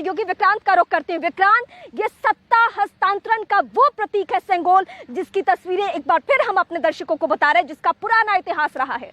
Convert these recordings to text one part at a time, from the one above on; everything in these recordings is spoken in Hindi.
सहयोगी विक्रांत का रुख करते हैं। विक्रांत, ये सत्ता हस्तांतरण का वो प्रतीक है सेंगोल, जिसकी तस्वीरें एक बार फिर हम अपने दर्शकों को बता रहे हैं, जिसका पुराना इतिहास रहा है।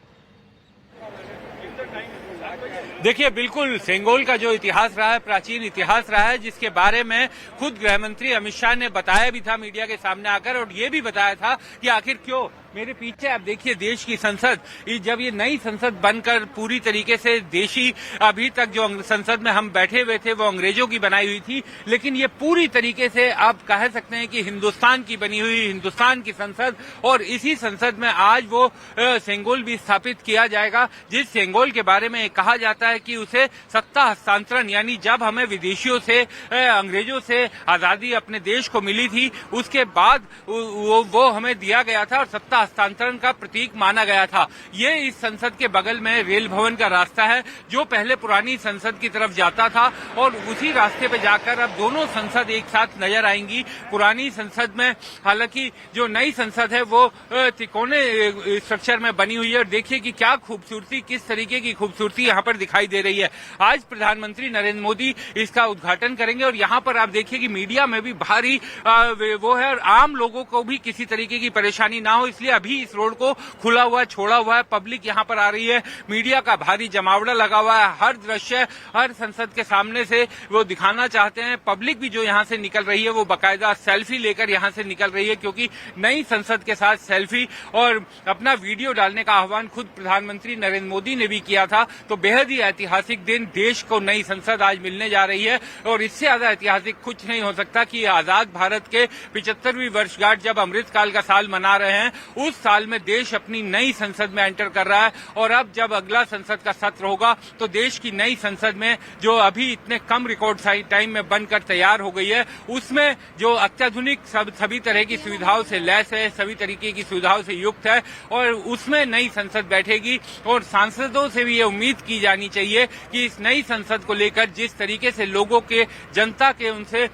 देखिए, बिल्कुल सेंगोल का जो इतिहास रहा है, प्राचीन इतिहास रहा है, जिसके बारे में खुद गृह मंत्री अमित शाह ने बताया भी था मीडिया के सामने आकर, और ये भी बताया था कि आखिर क्यों। मेरे पीछे आप देखिए देश की संसद, जब ये नई संसद बनकर पूरी तरीके से देशी, अभी तक जो संसद में हम बैठे हुए थे वो अंग्रेजों की बनाई हुई थी, लेकिन ये पूरी तरीके से आप कह सकते हैं कि हिंदुस्तान की बनी हुई, हिंदुस्तान की संसद, और इसी संसद में आज वो सेंगोल भी स्थापित किया जाएगा, जिस सेंगोल के बारे में कहा जाता है कि उसे सत्ता हस्तांतरण, यानी जब हमें विदेशियों से, अंग्रेजों से आजादी अपने देश को मिली थी, उसके बाद वो हमें दिया गया था और सत्ता हस्तांतरण का प्रतीक माना गया था। ये इस संसद के बगल में रेल भवन का रास्ता है, जो पहले पुरानी संसद की तरफ जाता था, और उसी रास्ते पे जाकर अब दोनों संसद एक साथ नजर आएंगी। पुरानी संसद में, हालांकि जो नई संसद है वो त्रिकोणे स्ट्रक्चर में बनी हुई है, और देखिए कि क्या खूबसूरती, किस तरीके की खूबसूरती यहाँ पर दिखाई दे रही है। आज प्रधानमंत्री नरेंद्र मोदी इसका उद्घाटन करेंगे, और यहाँ पर आप देखिए कि मीडिया में भी भारी वो है, और आम लोगों को भी किसी तरीके की परेशानी ना हो, इसलिए अभी इस रोड को खुला हुआ, छोड़ा हुआ है। पब्लिक यहाँ पर आ रही है, मीडिया का भारी जमावड़ा लगा हुआ है, हर दृश्य हर संसद के सामने से वो दिखाना चाहते हैं। पब्लिक भी जो यहाँ से निकल रही है वो बाकायदा सेल्फी लेकर यहाँ से निकल रही है, क्योंकि नई संसद के साथ सेल्फी और अपना वीडियो डालने का आह्वान खुद प्रधानमंत्री नरेंद्र मोदी ने भी किया था। तो बेहद ही ऐतिहासिक दिन, देश को नई संसद आज मिलने जा रही है, और इससे ज्यादा ऐतिहासिक कुछ नहीं हो सकता कि आजाद भारत के 75वीं वर्षगांठ, जब अमृतकाल का साल मना रहे हैं, उस साल में देश अपनी नई संसद में एंटर कर रहा है। और अब जब अगला संसद का सत्र होगा तो देश की नई संसद में, जो अभी इतने कम रिकॉर्ड टाइम में बनकर तैयार हो गई है, उसमें जो अत्याधुनिक सभी तरह की सुविधाओं से लैस है, सभी तरीके की सुविधाओं से युक्त है, और उसमें नई संसद बैठेगी। और सांसदों से भी ये उम्मीद की जानी चाहिए कि इस नई संसद को लेकर जिस तरीके से लोगों के, जनता के उनसे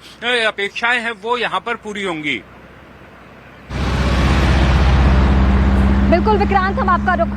अपेक्षाएं हैं, वो यहाँ पर पूरी होंगी। बिल्कुल विक्रांत, हम आपका रुख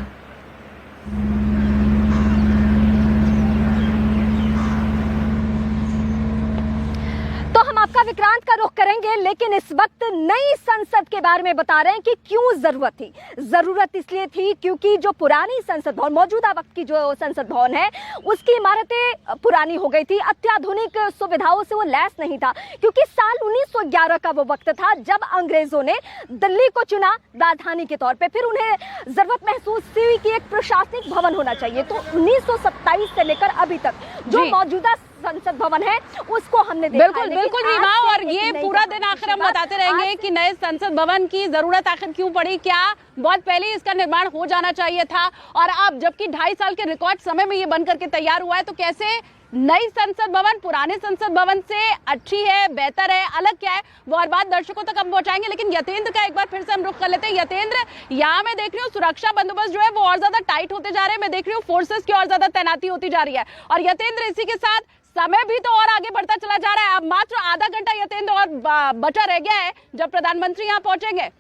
विक्रांत का रुख करेंगे, लेकिन इस वक्त नई संसद के बारे में बता रहे हैं कि क्यों जरूरत थी। जरूरत इसलिए थी क्योंकि जो पुरानी संसद भवन, मौजूदा वक्त की जो संसद भवन है, उसकी इमारतें पुरानी हो गई थी, अत्याधुनिक सुविधाओं से वो लैस नहीं था। क्योंकि साल 1911 का वो वक्त था जब अंग्रेजों ने दिल्ली को चुना राजधानी के तौर पे। फिर उन्हें जरूरत महसूस हुई कि एक प्रशासनिक भवन होना चाहिए। तो 1927 से लेकर अभी तक जो मौजूदा संसद भवन है उसको हमने देखा। बिल्कुल बिल्कुल विभा, और ये पूरा दिन आखिर हम बताते रहेंगे कि नए संसद भवन की जरूरत आखिर क्यों पड़ी, क्या बहुत पहले इसका निर्माण हो जाना चाहिए था, और अब जबकि 2.5 साल के रिकॉर्ड समय में ये बन करके तैयार हुआ है, तो कैसे नई संसद भवन पुराने संसद भवन से अच्छी है, बेहतर है, अलग क्या है, वो हर बात दर्शकों तक हम पहुंचाएंगे। लेकिन यतेंद्र का एक बार फिर से हम रुख कर लेते हैं। यतेंद्र, यहाँ मैं देख रही हूँ सुरक्षा बंदोबस्त जो है वो और ज्यादा टाइट होते जा रहे हैं, मैं देख रही हूँ फोर्सेस की और ज्यादा तैनाती होती जा रही है। और यतेंद्र, इसी के साथ समय भी तो और आगे बढ़ता चला जा रहा है। अब मात्र आधा घंटा यतेंद्र और बचा रह गया है जब प्रधानमंत्री यहाँ पहुंचेंगे।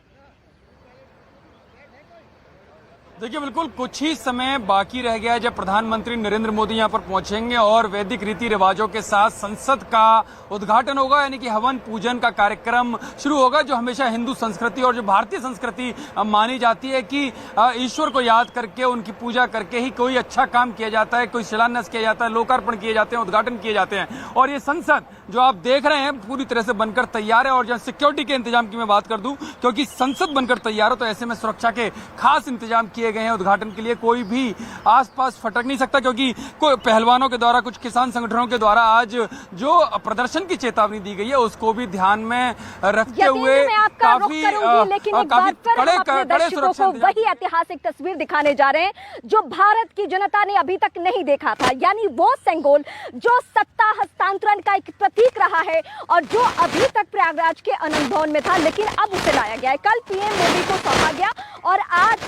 देखिए, बिल्कुल कुछ ही समय बाकी रह गया है जब प्रधानमंत्री नरेंद्र मोदी यहां पर पहुंचेंगे, और वैदिक रीति रिवाजों के साथ संसद का उद्घाटन होगा, यानी कि हवन पूजन का कार्यक्रम शुरू होगा, जो हमेशा हिंदू संस्कृति और जो भारतीय संस्कृति मानी जाती है कि ईश्वर को याद करके, उनकी पूजा करके ही कोई अच्छा काम किया जाता है, कोई शिलान्यास किया जाता है, लोकार्पण किए जाते हैं, उद्घाटन किए जाते हैं। और ये संसद जो आप देख रहे हैं पूरी तरह से बनकर तैयार है। और जहां सिक्योरिटी के इंतजाम की मैं बात कर दूं, क्योंकि संसद बनकर तैयार हो तो ऐसे में सुरक्षा के खास इंतजाम किए गए हैं उद्घाटन के लिए। कोई भी आसपास फटक नहीं सकता, क्योंकि कोई पहलवानों के द्वारा, कुछ किसान संगठनों के द्वारा आज जो प्रदर्शन की चेतावनी दी गई है उसको भी ध्यान में रखते हुए काफी कड़े सुरक्षा, वही ऐतिहासिक तस्वीर दिखाने जा रहे हैं जो भारत की जनता ने अभी तक नहीं देखा था। यानी वो सेंगोल जो सत्ता हस्तांतरण का एक प्रतीक रहा है, और जो अभी तक प्रयागराज के आनंद भवन में था, लेकिन अब उसे लाया गया है। कल पीएम मोदी को सौंपा गया, और आज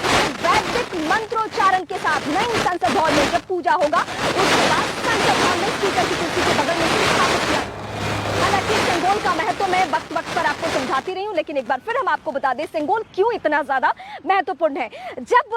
वैदिक मंत्रोच्चारण के साथ नई संसद भवन में जब पूजा होगा, उसके बाद संसद भवन में स्पीकर की कुर्सी के बगल में स्थापित किया। हालांकि सेंगोल का महत्व मैं वक्त वक्त पर आपको समझाती रही हूं, लेकिन एक बार फिर हम आपको बता दें सेंगोल क्यों इतना ज्यादा महत्वपूर्ण है। जब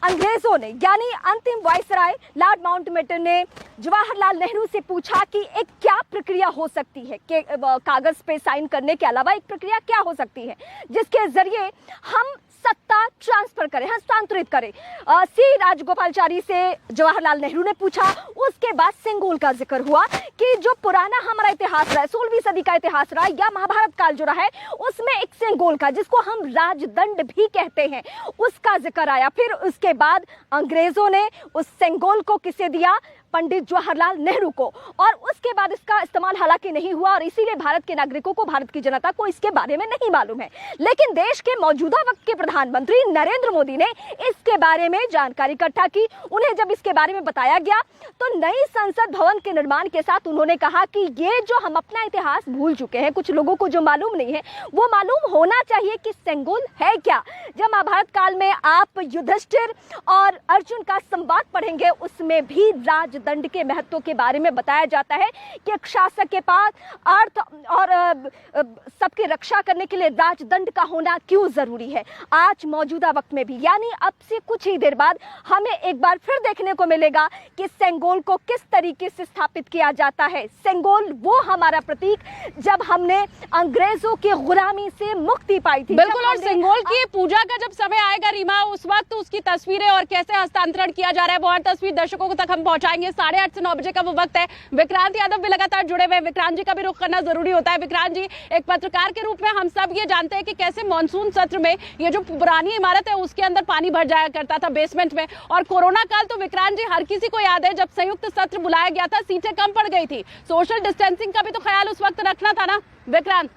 अंग्रेजों ने, यानी अंतिम वायसराय लॉर्ड माउंटबेटन ने जवाहरलाल नेहरू से पूछा कि एक क्या प्रक्रिया हो सकती है कि कागज पे साइन करने के अलावा एक प्रक्रिया क्या हो सकती है जिसके जरिए हम सत्ता ट्रांसफर करें, हस्तांतरित करें। सी राजगोपालचारी से जवाहरलाल नेहरू ने पूछा। उसके बाद सेंगोल का जिक्र हुआ कि जो पुराना हमारा इतिहास रहा है, 16वीं सदी का इतिहास रहा है या महाभारत काल जो रहा है, उसमें एक सेंगोल का, जिसको हम राजदंड भी कहते हैं, उसका जिक्र आया। फिर उसके बाद अंग्रेजों ने उस सेंगोल को किसे दिया? पंडित जवाहरलाल नेहरू को। और उसके बाद इसका इस्तेमाल हालांकि नहीं हुआ और इसीलिए भारत के नागरिकों को, भारत की जनता को इसके बारे में नहीं मालूम है। लेकिन देश के मौजूदा वक्त के प्रधानमंत्री नरेंद्र मोदी ने इसके बारे में जानकारी इकट्ठा की। उन्हें जब इसके बारे में बताया गया तो नई संसद भवन के निर्माण के साथ उन्होंने कहा कि ये जो हम अपना इतिहास भूल चुके हैं, कुछ लोगों को जो मालूम नहीं है वो मालूम होना चाहिए कि सेंगोल है क्या। जब महाभारत काल में आप युधिष्ठिर और अर्जुन का संवाद पढ़ेंगे, उसमें भी राजदंड के महत्व के बारे में बताया जाता है कि एक शासक के पास अर्थ और सबकी रक्षा करने के लिए राजदंड का होना क्यों जरूरी है। आज मौजूदा वक्त में भी, यानी अब से कुछ ही देर बाद, हमें एक बार फिर देखने को मिलेगा कि सेंगोल को किस तरीके से स्थापित किया जाता है। सेंगोल वो हमारा प्रतीक जब हमने अंग्रेजों की गुलामी से मुक्ति पाई थी। बिल्कुल, और सेंगोल की पूजा का जब समय आएगा रीमा, उस वक्त उसकी तस्वीरें और कैसे हस्तांतरण किया जा रहा है वो हर तस्वीर दर्शकों तक हम पहुंचाएंगे। 8:30 से 9 बजे का वो वक्त है। विक्रांत यादव भी लगातार जुड़े हुए। विक्रांत जी का भी रुख करना जरूरी होता है। विक्रांत जी, एक पत्रकार के रूप में हम सब ये जानते हैं कि कैसे मॉनसून सत्र में ये जो पुरानी इमारत है उसके अंदर पानी भर जाया करता था बेसमेंट में, और कोरोना काल तो विक्रांत जी हर किसी को याद है जब संयुक्त सत्र बुलाया गया था, सीटें कम पड़ गई थी। सोशल डिस्टेंसिंग का भी तो ख्याल उस वक्त रखना था ना विक्रांत?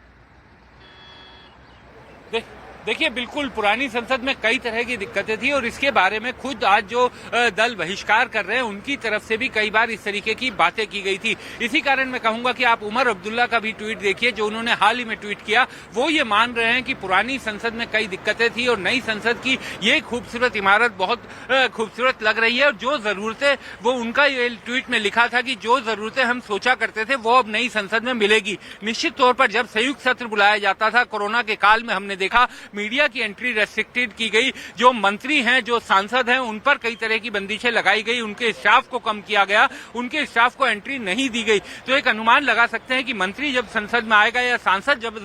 देखिए, बिल्कुल पुरानी संसद में कई तरह की दिक्कतें थी और इसके बारे में खुद आज जो दल बहिष्कार कर रहे हैं उनकी तरफ से भी कई बार इस तरीके की बातें की गई थी। इसी कारण मैं कहूंगा कि आप उमर अब्दुल्ला का भी ट्वीट देखिए जो उन्होंने हाल ही में ट्वीट किया। वो ये मान रहे हैं कि पुरानी संसद में कई दिक्कतें थी और नई संसद की ये खूबसूरत इमारत बहुत खूबसूरत लग रही है और जो जरूरतें, वो उनका ये ट्वीट में लिखा था कि जो जरूरतें हम सोचा करते थे वो अब नई संसद में मिलेगी। निश्चित तौर पर जब संयुक्त सत्र बुलाया जाता था कोरोना के काल में, हमने देखा मीडिया की एंट्री रेस्ट्रिक्टेड की गई, जो मंत्री हैं, जो सांसद हैं, उन पर कई तरह की बंदिशें लगाई गई, उनके स्टाफ को कम किया गया, उनके स्टाफ को एंट्री नहीं दी गई। तो एक अनुमान लगा सकते हैं कि मंत्री जब संसद में आएगा या सांसद जब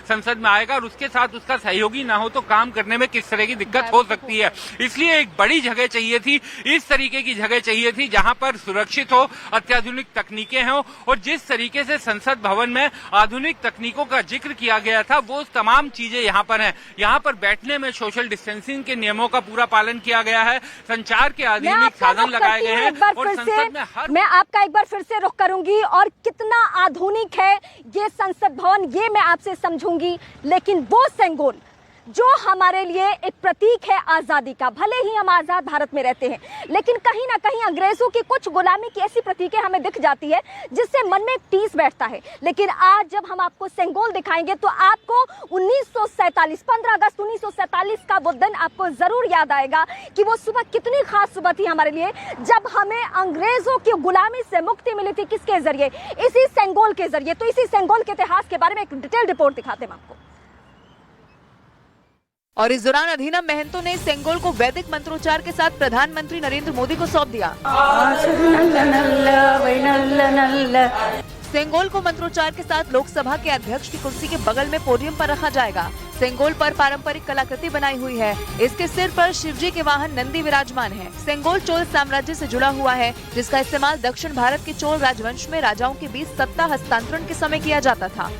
संसद में आएगा और उसके साथ उसका सहयोगी ना हो तो काम करने में किस तरह की दिक्कत हो सकती है। इसलिए एक बड़ी जगह चाहिए थी, इस तरीके की जगह चाहिए थी जहां पर सुरक्षित हो, अत्याधुनिक तकनीकें हो, और जिस तरीके से संसद भवन में आधुनिक तकनीकों का जिक्र किया गया था वो तमाम चीजें यहाँ पर हैं। यहाँ पर बैठने में सोशल डिस्टेंसिंग के नियमों का पूरा पालन किया गया है, संचार के आधुनिक साधन लगाए गए हैं और संसद में मैं आपका एक बार फिर से रुख करूंगी और कितना आधुनिक है ये संसद भवन ये मैं आपसे समझूंगी। लेकिन वो सेंगोल जो हमारे लिए एक प्रतीक है आजादी का, भले ही हम आजाद भारत में रहते हैं लेकिन कहीं ना कहीं अंग्रेजों की कुछ गुलामी की ऐसी प्रतीकें हमें दिख जाती है जिससे मन में एक टीस बैठता है। लेकिन आज जब हम आपको सेंगोल दिखाएंगे तो आपको 1947 15 अगस्त 1947 का वो दिन आपको जरूर याद आएगा कि वो सुबह कितनी खास सुबह थी हमारे लिए जब हमें अंग्रेजों की गुलामी से मुक्ति मिली थी। किसके जरिए? इसी सेंगोल के जरिए। तो इसी सेंगोल के इतिहास के बारे में एक डिटेल रिपोर्ट दिखाते हैं आपको। और इस दौरान अधीनम महंतों ने सेंगोल को वैदिक मंत्रोच्चार के साथ प्रधानमंत्री नरेंद्र मोदी को सौंप दिया। सेंगोल को मंत्रोच्चार के साथ लोकसभा के अध्यक्ष की कुर्सी के बगल में पोडियम पर रखा जाएगा। सेंगोल पर पारंपरिक कलाकृति बनाई हुई है। इसके सिर पर शिवजी के वाहन नंदी विराजमान है। सेंगोल चोल साम्राज्य से जुड़ा हुआ है जिसका इस्तेमाल दक्षिण भारत के चोल राजवंश में राजाओं के बीच सत्ता हस्तांतरण के समय किया जाता था।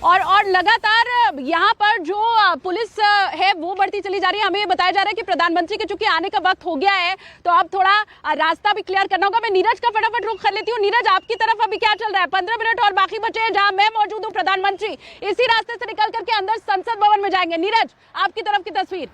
और लगातार यहाँ पर जो पुलिस है वो बढ़ती चली जा रही है। हमें ये बताया जा रहा है कि प्रधानमंत्री के चूंकि आने का वक्त हो गया है तो अब थोड़ा रास्ता भी क्लियर करना होगा। मैं नीरज का फटाफट रुख कर लेती हूँ। नीरज, आपकी तरफ अभी क्या चल रहा है? 15 मिनट और बाकी बचे हैं जहां मैं मौजूद हूँ। प्रधानमंत्री इसी रास्ते से निकल करके अंदर संसद भवन में जाएंगे। नीरज, आपकी तरफ की तस्वीर।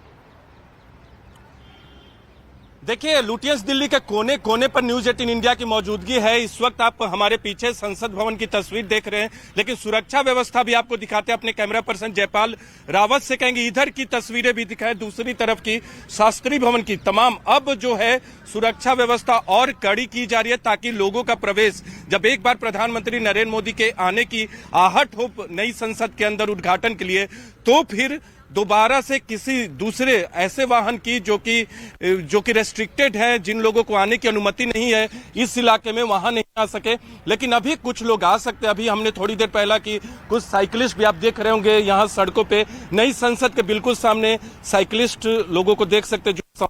देखिए, लुटियंस दिल्ली के कोने कोने पर न्यूज 18 इंडिया की मौजूदगी है। इस वक्त आप हमारे पीछे संसद भवन की तस्वीर देख रहे हैं, लेकिन सुरक्षा व्यवस्था भी आपको दिखाते हैं। अपने कैमरा पर्सन जयपाल रावत से कहेंगे इधर की तस्वीरें भी दिखाएं, दूसरी तरफ की शास्त्री भवन की तमाम। अब जो है सुरक्षा व्यवस्था और कड़ी की जा रही है ताकि लोगों का प्रवेश, जब एक बार प्रधानमंत्री नरेंद्र मोदी के आने की आहट हो नई संसद के अंदर उद्घाटन के लिए, तो फिर दोबारा से किसी दूसरे ऐसे वाहन की जो कि रेस्ट्रिक्टेड है, जिन लोगों को आने की अनुमति नहीं है इस इलाके में, वहां नहीं आ सके। लेकिन अभी कुछ लोग आ सकते हैं। अभी हमने थोड़ी देर पहला कि कुछ साइकिलिस्ट भी आप देख रहे होंगे यहाँ सड़कों पे, नई संसद के बिल्कुल सामने साइकिलिस्ट लोगों को देख सकते हैं जो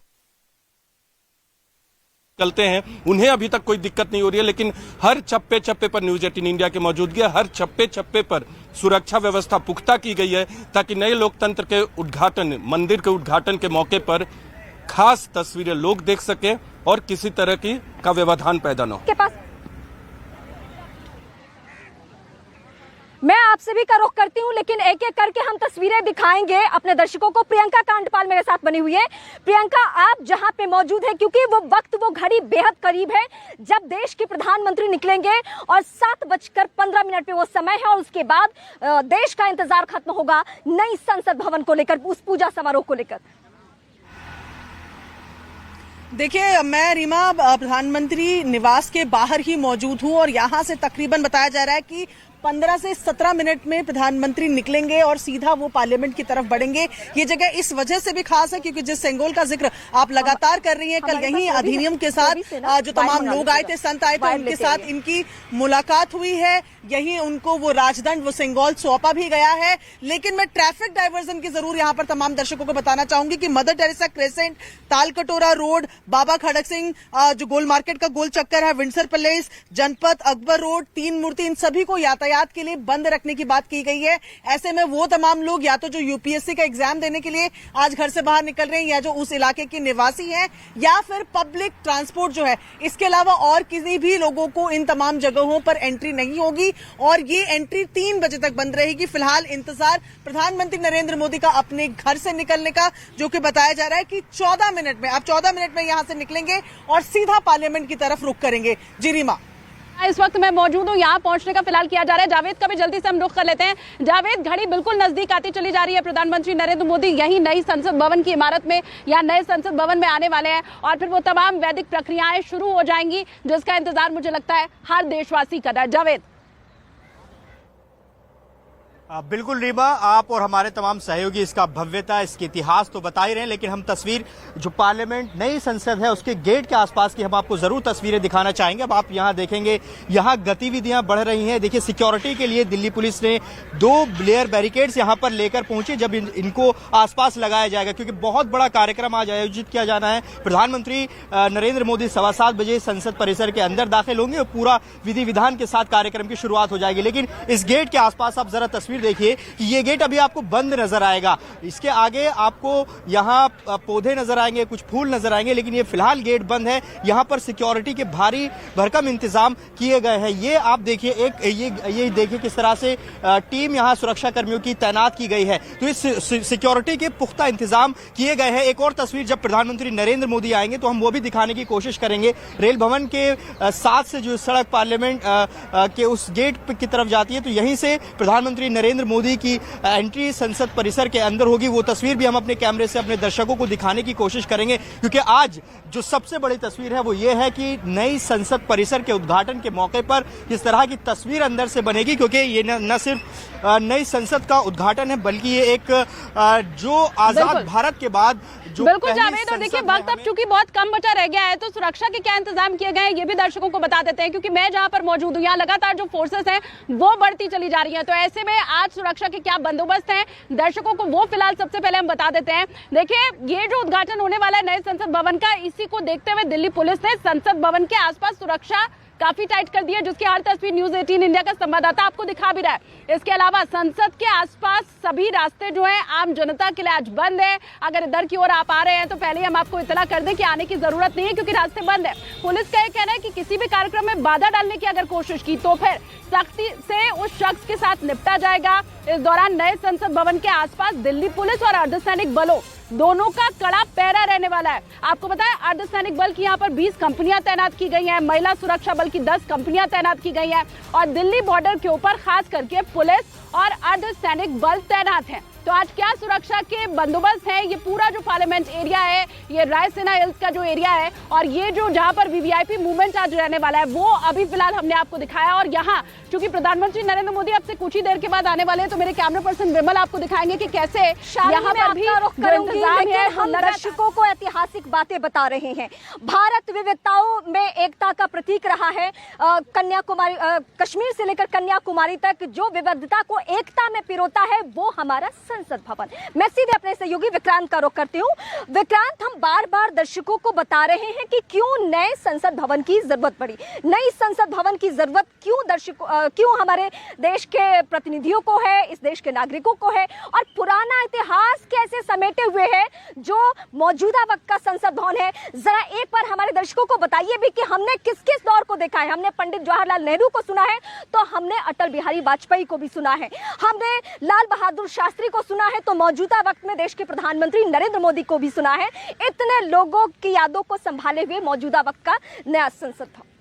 चलते हैं। उन्हें अभी तक कोई दिक्कत नहीं हो रही है, लेकिन हर चप्पे चप्पे पर न्यूज 18 इंडिया की मौजूदगी है। हर चप्पे चप्पे पर सुरक्षा व्यवस्था पुख्ता की गई है ताकि नए लोकतंत्र के उद्घाटन, मंदिर के उद्घाटन के मौके पर खास तस्वीरें लोग देख सके और किसी तरह का व्यवधान पैदा न हो। मैं आप सभी का रुख करती हूं, लेकिन एक एक करके हम तस्वीरें दिखाएंगे अपने दर्शकों को। प्रियंका कांडपाल मेरे साथ बनी हुई है। प्रियंका, आप जहां पे मौजूद है, क्योंकि वो वक्त, वो घड़ी बेहद करीब है जब देश के प्रधानमंत्री निकलेंगे और 7:15 पे वो समय है और उसके बाद देश का इंतजार खत्म होगा नई संसद भवन को लेकर, उस पूजा समारोह को लेकर। देखिए, मैं रीमा प्रधानमंत्री निवास के बाहर ही मौजूद हूं और यहां से तकरीबन बताया जा रहा है कि 15 से 17 मिनट में प्रधानमंत्री निकलेंगे और सीधा वो पार्लियामेंट की तरफ बढ़ेंगे। ये जगह इस वजह से भी खास है क्योंकि जिस सेंगोल का जिक्र आप लगातार कर रही हैं, कल यही अधिनियम के साथ जो तमाम लोग आए थे, संत आए थे, उनके साथ इनकी मुलाकात हुई है। यही उनको वो राजदंड, वो सेंगोल सौंपा भी गया है। लेकिन मैं ट्रैफिक डाइवर्जन की जरूर यहाँ पर तमाम दर्शकों को बताना चाहूंगी कि Mother Teresa crescent, Talkatora road, Baba Kharak Singh जो गोल मार्केट का गोल चक्कर है, Windsor palace, Janpath, Akbar road, Teen Murti, इन सभी को यातायात के लिए बंद रखने की बात की गई है। ऐसे में वो तमाम लोग या तो जो यूपीएससी का एग्जाम देने के लिए आज घर से बाहर निकल रहे हैं या जो उस इलाके के निवासी हैं या फिर पब्लिक ट्रांसपोर्ट जो है, इसके अलावा और किसी भी लोगों को इन तमाम जगहों पर एंट्री नहीं होगी और ये एंट्री 3 बजे तक बंद रहेगी। फिलहाल इंतजार प्रधानमंत्री नरेंद्र मोदी का अपने घर से निकलने का, जो कि बताया जा रहा है कि 14 मिनट में, अब 14 मिनट में यहां से निकलेंगे और सीधा पार्लियामेंट की तरफ रुख करेंगे। जी रीमा, इस वक्त मैं मौजूद हूँ, यहाँ पहुंचने का फिलहाल किया जा रहा है। जावेद का भी जल्दी से हम रुख कर लेते हैं। जावेद, घड़ी बिल्कुल नजदीक आती चली जा रही है। प्रधानमंत्री नरेंद्र मोदी यही नई संसद भवन की इमारत में या नए संसद भवन में आने वाले हैं और फिर वो तमाम वैदिक प्रक्रियाएं शुरू हो जाएंगी जिसका इंतजार मुझे लगता है हर देशवासी कर रहा है। जावेद। बिल्कुल रीमा, आप और हमारे तमाम सहयोगी इसका भव्यता, इसके इतिहास तो बता ही रहे हैं, लेकिन हम तस्वीर जो पार्लियामेंट नई संसद है उसके गेट के आसपास की हम आपको जरूर तस्वीरें दिखाना चाहेंगे। अब आप यहां देखेंगे, यहां गतिविधियां बढ़ रही हैं। देखिए, सिक्योरिटी के लिए दिल्ली पुलिस ने 2 लेयर बैरिकेड्स यहां पर लेकर पहुंचे जब इनको आसपास लगाया जाएगा, क्योंकि बहुत बड़ा कार्यक्रम आज आयोजित किया जाना है। प्रधानमंत्री नरेंद्र मोदी 7:15 बजे संसद परिसर के अंदर दाखिल होंगे और पूरा विधि विधान के साथ कार्यक्रम की शुरुआत हो जाएगी। लेकिन इस गेट के आसपास आप जरा तस्वीर देखिए कि ये गेट अभी आपको बंद नजर आएगा। इसके आगे आपको यहाँ पौधे नजर आएंगे, कुछ फूल नजर आएंगे, लेकिन ये फिलहाल गेट बंद है। यहाँ पर सिक्योरिटी के भारी भरकम इंतजाम किए गए हैं। ये आप देखिए, ये देखिए किस तरह से टीम यहाँ सुरक्षा कर्मियों की तैनात की गई है। तो इस सिक्योरिटी के पुख्ता इंतजाम किए गए हैं। एक और तस्वीर जब प्रधानमंत्री नरेंद्र मोदी आएंगे तो हम वो भी दिखाने की कोशिश करेंगे। रेल भवन के साथ से जो सड़क पार्लियामेंट के उस गेट की तरफ जाती है, तो यहीं से प्रधानमंत्री नरेंद्र मोदी की एंट्री संसद परिसर के अंदर होगी। वो तस्वीर भी हम अपने कैमरे से अपने दर्शकों को दिखाने की कोशिश करेंगे, क्योंकि आज जो सबसे बड़ी तस्वीर है वो ये है कि नई संसद परिसर के उद्घाटन के मौके पर किस तरह की तस्वीर अंदर से बनेगी, क्योंकि ये न सिर्फ नई संसद का उद्घाटन है बल्कि ये एक जो आजाद भारत के बाद जो बिल्कुल जावेद, और देखिए वक्त अब चूंकि बहुत कम बचा रह गया है तो सुरक्षा के क्या इंतजाम किए गए हैं ये भी दर्शकों को बता देते हैं, क्योंकि मैं जहां पर मौजूद हूं यहाँ लगातार जो फोर्सेस हैं वो बढ़ती चली जा रही हैं। तो ऐसे में आज सुरक्षा के क्या बंदोबस्त हैं दर्शकों को वो फिलहाल सबसे पहले हम बता देते हैं। देखिए, ये जो उद्घाटन होने वाला है नए संसद भवन का, इसी को देखते हुए दिल्ली पुलिस ने संसद भवन के आसपास सुरक्षा काफी टाइट कर दी है, जिसकी हर तस्वीर न्यूज 18 इंडिया का संवाददाता आपको दिखा भी रहा है। इसके अलावा संसद के आसपास सभी रास्ते जो हैं आम जनता के लिए आज बंद है। अगर इधर की ओर आप आ रहे हैं तो पहले हम आपको इत्तला कर दें कि आने की जरूरत नहीं है, क्योंकि रास्ते बंद है। पुलिस का यह कहना है कि किसी भी कार्यक्रम में बाधा डालने की अगर कोशिश की तो फिर सख्ती से उस शख्स के साथ निपटा जाएगा। इस दौरान नए संसद भवन के आसपास दिल्ली पुलिस और अर्धसैनिक बलों दोनों का कड़ा पहरा रहने वाला है। आपको पता है, अर्धसैनिक बल की यहाँ पर 20 कंपनियां तैनात की गई हैं, महिला सुरक्षा बल की 10 कंपनियां तैनात की गई हैं और दिल्ली बॉर्डर के ऊपर खास करके पुलिस और अर्धसैनिक बल तैनात हैं। तो आज क्या सुरक्षा के बंदोबस्त है। ये पूरा जो पार्लियामेंट एरिया है, ये रायसेना हिल्स का जो एरिया है, और ये जो जहां पर वीवीआईपी मूवमेंट आज रहने वाला है, वो अभी फिलहाल हमने आपको दिखाया। और यहाँ चूंकि प्रधानमंत्री नरेंद्र मोदी अब से कुछ ही देर के बाद आने वाले हैं, तो मेरे कैमरा पर्सन विमल आपको दिखाएंगे कि कैसे यहाँ पर भी जो इंतजाम है हम दर्शकों को ऐतिहासिक बातें बता रहे हैं। भारत विविधताओं में एकता का प्रतीक रहा है। कन्याकुमारी, कश्मीर से लेकर कन्याकुमारी तक जो विविधता को एकता में पिरोता है, वो हमारा संसद भवन। मैं सीधे अपने सहयोगी विक्रांत का रुख करती हूँ। विक्रांत, हम बार बार दर्शकों को बता रहे हैं कि क्यों नए संसद भवन की जरूरत पड़ी। नई संसद भवन की जरूरत क्यों हमारे देश के प्रतिनिधियों को है, इस देश के नागरिकों को है, और पुराना इतिहास कैसे समेटे हुए है जो मौजूदा वक्त का संसद भवन है। जरा एक बार हमारे दर्शकों को बताइए भी कि हमने किस किस दौर को देखा है। हमने पंडित जवाहरलाल नेहरू को सुना है, तो हमने अटल बिहारी वाजपेयी को भी सुना है, हमने लाल बहादुर शास्त्री को सुना है, तो मौजूदा वक्त में देश के प्रधानमंत्री नरेंद्र मोदी को भी सुना है। इतने लोगों की यादों को संभाले हुए मौजूदा वक्त का नया संसद भवन।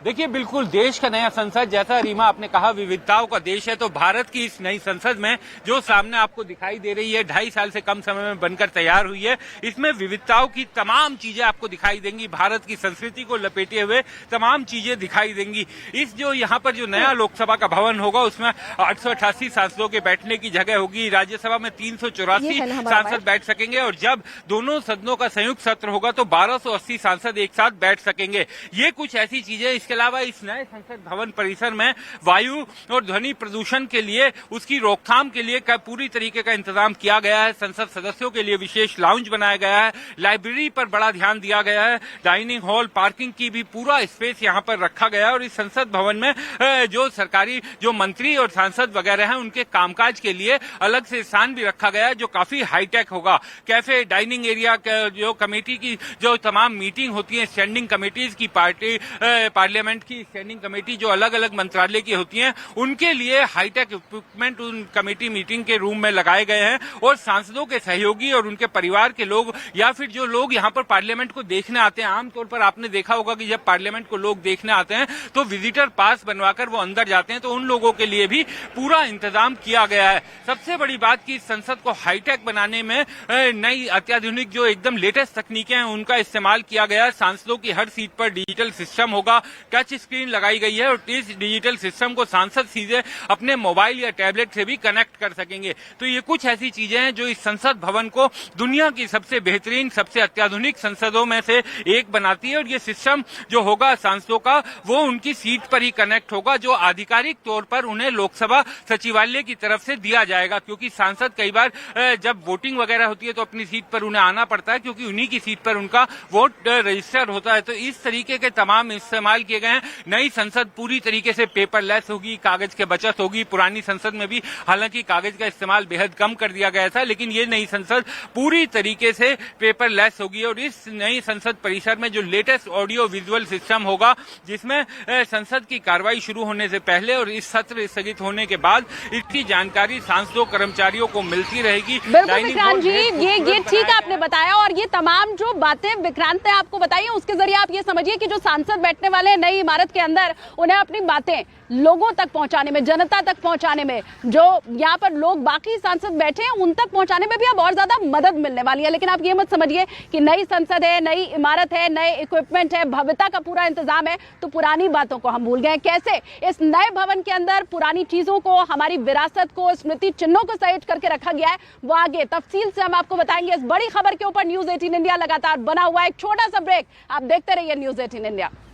देखिए, बिल्कुल देश का नया संसद, जैसा रीमा आपने कहा विविधताओं का देश है, तो भारत की इस नई संसद में जो सामने आपको दिखाई दे रही है, 2.5 साल से कम समय में बनकर तैयार हुई है, इसमें विविधताओं की तमाम चीजें आपको दिखाई देंगी। भारत की संस्कृति को लपेटे हुए तमाम चीजें दिखाई देंगी। इस जो यहाँ पर जो नया लोकसभा का भवन होगा, उसमें 888 सांसदों के बैठने की जगह होगी। राज्यसभा में 384 सांसद बैठ सकेंगे, और जब दोनों सदनों का संयुक्त सत्र होगा तो 1280 सांसद एक साथ बैठ सकेंगे। ये कुछ ऐसी चीजें। इसके अलावा इस नए संसद भवन परिसर में वायु और ध्वनि प्रदूषण के लिए, उसकी रोकथाम के लिए पूरी तरीके का इंतजाम किया गया है। संसद सदस्यों के लिए विशेष लाउंज बनाया गया है। लाइब्रेरी पर बड़ा ध्यान दिया गया है। डाइनिंग हॉल, पार्किंग की भी पूरा स्पेस यहाँ पर रखा गया है। और इस संसद भवन में जो सरकारी जो मंत्री और सांसद वगैरह हैं, उनके कामकाज के लिए अलग से स्थान भी रखा गया है, जो काफी हाईटेक होगा। कैफे, डाइनिंग एरिया, जो कमेटी की जो तमाम मीटिंग होती है, स्टैंडिंग कमेटीज की पार्लियामेंट की स्टैंडिंग कमेटी जो अलग अलग मंत्रालय की होती हैं, उनके लिए हाईटेक इक्विपमेंट उन कमेटी मीटिंग के रूम में लगाए गए हैं। और सांसदों के सहयोगी और उनके परिवार के लोग, या फिर जो लोग यहाँ पर पार्लियामेंट को देखने आते हैं, आमतौर पर आपने देखा होगा कि जब पार्लियामेंट को लोग देखने आते हैं तो विजिटर पास बनवाकर वो अंदर जाते हैं, तो उन लोगों के लिए भी पूरा इंतजाम किया गया है। सबसे बड़ी बात कि संसद को हाईटेक बनाने में नई अत्याधुनिक जो एकदम लेटेस्ट तकनीकें हैं, उनका इस्तेमाल किया गया है। सांसदों की हर सीट पर डिजिटल सिस्टम होगा, टच स्क्रीन लगाई गई है, और इस डिजिटल सिस्टम को सांसद सीधे अपने मोबाइल या टैबलेट से भी कनेक्ट कर सकेंगे। तो ये कुछ ऐसी चीजें हैं जो इस संसद भवन को दुनिया की सबसे बेहतरीन, सबसे अत्याधुनिक संसदों में से एक बनाती है। और ये सिस्टम जो होगा सांसदों का, वो उनकी सीट पर ही कनेक्ट होगा, जो आधिकारिक तौर पर उन्हें लोकसभा सचिवालय की तरफ से दिया जाएगा। क्योंकि सांसद कई बार जब वोटिंग वगैरह होती है तो अपनी सीट पर उन्हें आना पड़ता है, क्योंकि उन्हीं की सीट पर उनका वोट रजिस्टर होता है। तो इस तरीके के तमाम इस्तेमाल किए गए हैं। नई संसद पूरी तरीके से पेपरलेस होगी, कागज की बचत होगी। पुरानी संसद में भी हालांकि कागज का इस्तेमाल बेहद कम कर दिया गया था, लेकिन ये नई संसद पूरी तरीके से पेपरलेस होगी। और इस नई संसद परिसर में जो लेटेस्ट ऑडियो विजुअल सिस्टम होगा, जिसमें संसद की कार्रवाई शुरू होने से पहले और इस सत्र स्थगित होने के बाद इसकी जानकारी सांसदों, कर्मचारियों को मिलती रहेगी। बिल्कुल विक्रांत जी, ये ठीक आपने बताया। और ये तमाम जो बातें विक्रांत ने आपको बताई है, उसके जरिए आप ये समझिए कि जो सांसद बैठने वाले हैं नई इमारत के अंदर, उन्हें अपनी बातें लोगों तक पहुंचाने में, जनता तक पहुंचाने में, जो यहाँ पर लोग बाकी सांसद बैठे हैं उन तक पहुंचाने में भी अब और ज्यादा मदद मिलने वाली है। लेकिन आप ये मत समझिए कि नई संसद है, नई इमारत है, नए इक्विपमेंट है, भव्यता का पूरा इंतजाम है, तो पुरानी बातों को हम भूल गए। कैसे इस नए भवन के अंदर पुरानी चीजों को, हमारी विरासत को, स्मृति चिन्हों को सहेज करके रखा गया है, वो आगे तफसील से हम आपको बताएंगे। इस बड़ी खबर के ऊपर न्यूज 18 इंडिया लगातार बना हुआ है। एक छोटा सा ब्रेक, आप देखते रहिए न्यूज 18 इंडिया।